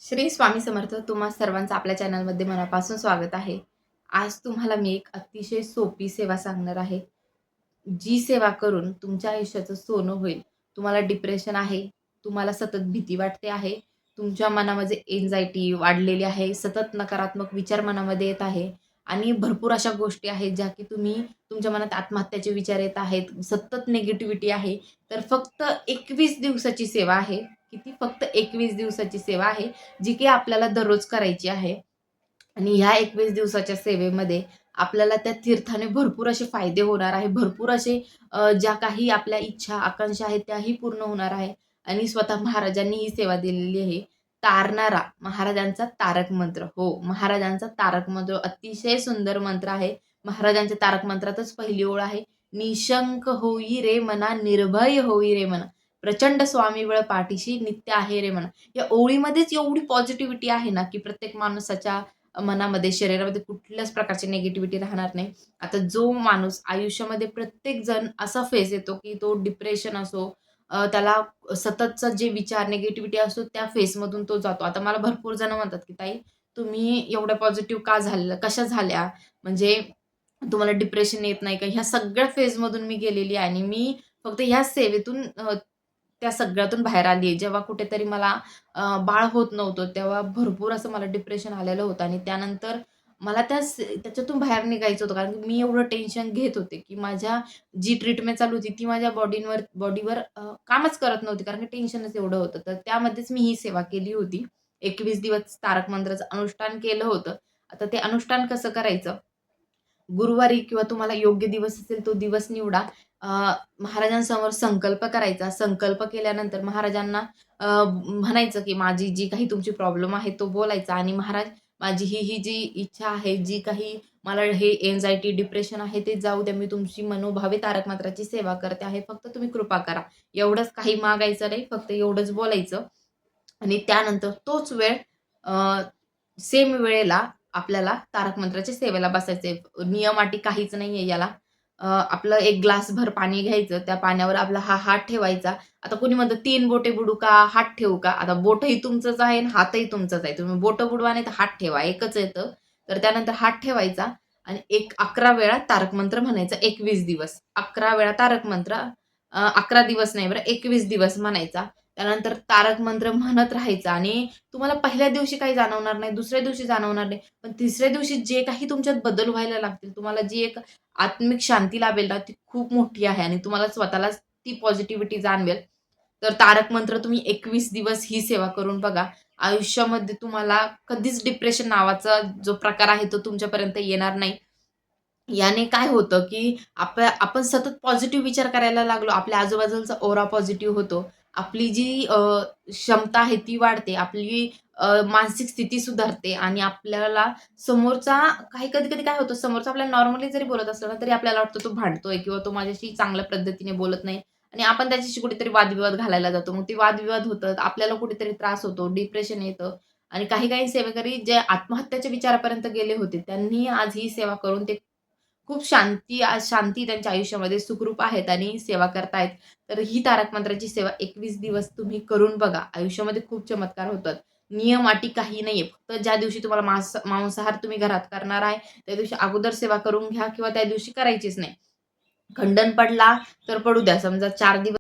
श्री स्वामी समर्थ. तुम्हा सर्वांचं आपल्या चॅनलमध्ये मनापासून स्वागत आहे. आज तुम्हाला मी एक अतिशय सोपी सेवा सांगणार आहे. जी सेवा करून तुमच्या आयुष्याचं सोनं होईल. तुम्हाला डिप्रेशन आहे, तुम्हाला सतत भीती वाटते आहे, तुमच्या मनामध्ये एन्झायटी वाढलेली आहे, सतत नकारात्मक विचार मनामध्ये येत आहे आणि भरपूर अशा गोष्टी आहेत ज्या की तुम्ही तुमच्या मनात आत्महत्याचे विचार येत आहेत, सतत निगेटिव्हिटी आहे. तर फक्त 21 दिवसाची सेवा आहे. किती? फक्त 21 दिवसाची सेवा आहे, जी की आपल्याला दररोज करायची आहे. आणि ह्या 21 दिवसाच्या सेवेमध्ये आपल्याला त्या तीर्थाने भरपूर असे फायदे होणार आहे. भरपूर असे ज्या काही आपल्या इच्छा, आकांक्षा आहेत त्याही पूर्ण होणार आहे. आणि स्वतः महाराजांनी ही सेवा दिलेली आहे. तारणारा महाराजांचा तारक मंत्र. हो, महाराजांचा तारक मंत्र अतिशय सुंदर मंत्र आहे. महाराजांच्या तारक मंत्रातच पहिली ओळ आहे. निशंक होई रे मना, निर्भय होई रे मना, प्रचंड स्वामीबळ पाठीशी नित्य आहे रे मना. या ओळीमध्येच एवढी पॉझिटिव्हिटी आहे ना, की प्रत्येक माणसाच्या मनामध्ये, शरीरामध्ये कुठल्याच प्रकारची निगेटिव्हिटी राहणार नाही. आता जो माणूस आयुष्यामध्ये प्रत्येक जण असा फेज येतो, की तो डिप्रेशन असो, त्याला सततचा जे विचार, निगेटिव्हिटी असतो त्या फेजमधून तो जातो. आता मला भरपूर जण म्हणतात, की "ताई, तुम्ही एवढ्या पॉझिटिव्ह का झाल्या? कशा झाल्या? म्हणजे तुम्हाला डिप्रेशन येत नाही का?" ह्या सगळ्या फेजमधून मी गेलेली आहे आणि मी फक्त ह्या सेवेतून त्या सगळ्यातून बाहेर आली आहे. जेव्हा कुठेतरी मला बाळ होत नव्हतं, तेव्हा भरपूर असं मला डिप्रेशन आलेलं होतं आणि त्यानंतर मला त्याच्यातून बाहेर निघायचं होतं. कारण की मी एवढं टेन्शन घेत होते, की माझ्या जी ट्रीटमेंट चालू होती, ती माझ्या बॉडीवर कामच करत नव्हती. कारण की टेन्शनच एवढं होतं. तर त्यामध्येच मी ही सेवा केली होती. 21 दिवस तारक मंत्राचं अनुष्ठान केलं होतं. आता ते अनुष्ठान कसं करायचं? गुरुवारी किंवा तुम्हाला योग्य दिवस असेल तो दिवस निवडा. अ, महाराजांसमोर संकल्प करायचा. संकल्प केल्यानंतर महाराजांना म्हणायचं, की माझी जी काही तुमची प्रॉब्लेम आहे तो बोलायचा आणि महाराज, माझी ही जी इच्छा आहे, जी काही मला हे एन्झायटी, डिप्रेशन आहे ते जाऊ द्या. मी तुमची मनोभावे तारक मंत्राची सेवा करते आहे. फक्त तुम्ही कृपा करा. एवढंच, काही मागायचं नाही. फक्त एवढंच बोलायचं आणि त्यानंतर तोच वेळ सेम वेळेला आपल्याला तारक मंत्राच्या सेवेला बसायचंय. नियम अटी काहीच नाहीये याला. आपलं एक ग्लासभर पाणी घ्यायचं. त्या पाण्यावर आपला हा हात ठेवायचा. आता कोणी म्हणतं 3 बोटे बुडू का? हात ठेवू का? आता बोटही तुमचंच आहे आणि हातही तुमचाच आहे. तुम्ही बोटं बुडवा नाही तर हात ठेवा. एकच येतं. तर त्यानंतर हात ठेवायचा आणि 11 वेळा तारक मंत्र म्हणायचा 21 दिवस. 11 वेळा तारक मंत्र, 11 दिवस नाही बरं, 21 दिवस म्हणायचा. त्यानंतर तारक मंत्र म्हणत राहायचा आणि तुम्हाला पहिल्या दिवशी काही जाणवणार नाही, दुसऱ्या दिवशी जाणवणार नाही. पण तिसऱ्या दिवशी जे काही तुमच्यात बदल व्हायला लागतील, तुम्हाला जी एक आत्मिक शांती लाभेल ना, ती खूप मोठी आहे आणि तुम्हाला स्वतःलाच ती पॉझिटिव्हिटी जाणवेल. तर तारक मंत्र तुम्ही 21 दिवस ही सेवा करून बघा. आयुष्यामध्ये तुम्हाला कधीच डिप्रेशन नावाचा जो प्रकार आहे, तो तुमच्यापर्यंत येणार नाही. याने काय होतं, की आपण सतत पॉझिटिव्ह विचार करायला लागलो. आपल्या आजूबाजूचा ओरा पॉझिटिव्ह होतो. आपली जी क्षमता आहे ती वाढते. आपली मानसिक स्थिती सुधारते आणि आपल्याला समोरचा, काही कधी-कधी काय होतं, समोरचा आपल्याला नॉर्मली जरी बोलत असला ना, तरी आपल्याला वाटतं तो भांडतोय किंवा तो माझ्याशी चांगल्या पद्धतीने बोलत नाही आणि आपण त्याच्याशी कुठेतरी वादविवाद घालायला जातो. मग ते वादविवाद होतात. आपल्याला कुठेतरी त्रास होतो, डिप्रेशन येतं आणि काही-काही सेवेकरी जे आत्महत्याच्या विचारापर्यंत गेले होते, त्यांनी आज ही सेवा करून ते खूप शांती त्यांच्या आयुष्यामध्ये सुखरूप आहेत आणि सेवा करतायत. तर ही तारक मंत्राची सेवा 21 दिवस तुम्ही करून बघा. आयुष्यामध्ये खूप चमत्कार होतात. नियम अटी काही नाहीये. फक्त ज्या दिवशी तुम्हाला मांसाहार तुम्ही घरात करणार आहे, त्या दिवशी अगोदर सेवा करून घ्या किंवा त्या दिवशी करायचीच नाही. खंडन पडला तर पडू द्या. समजा 4 दिवस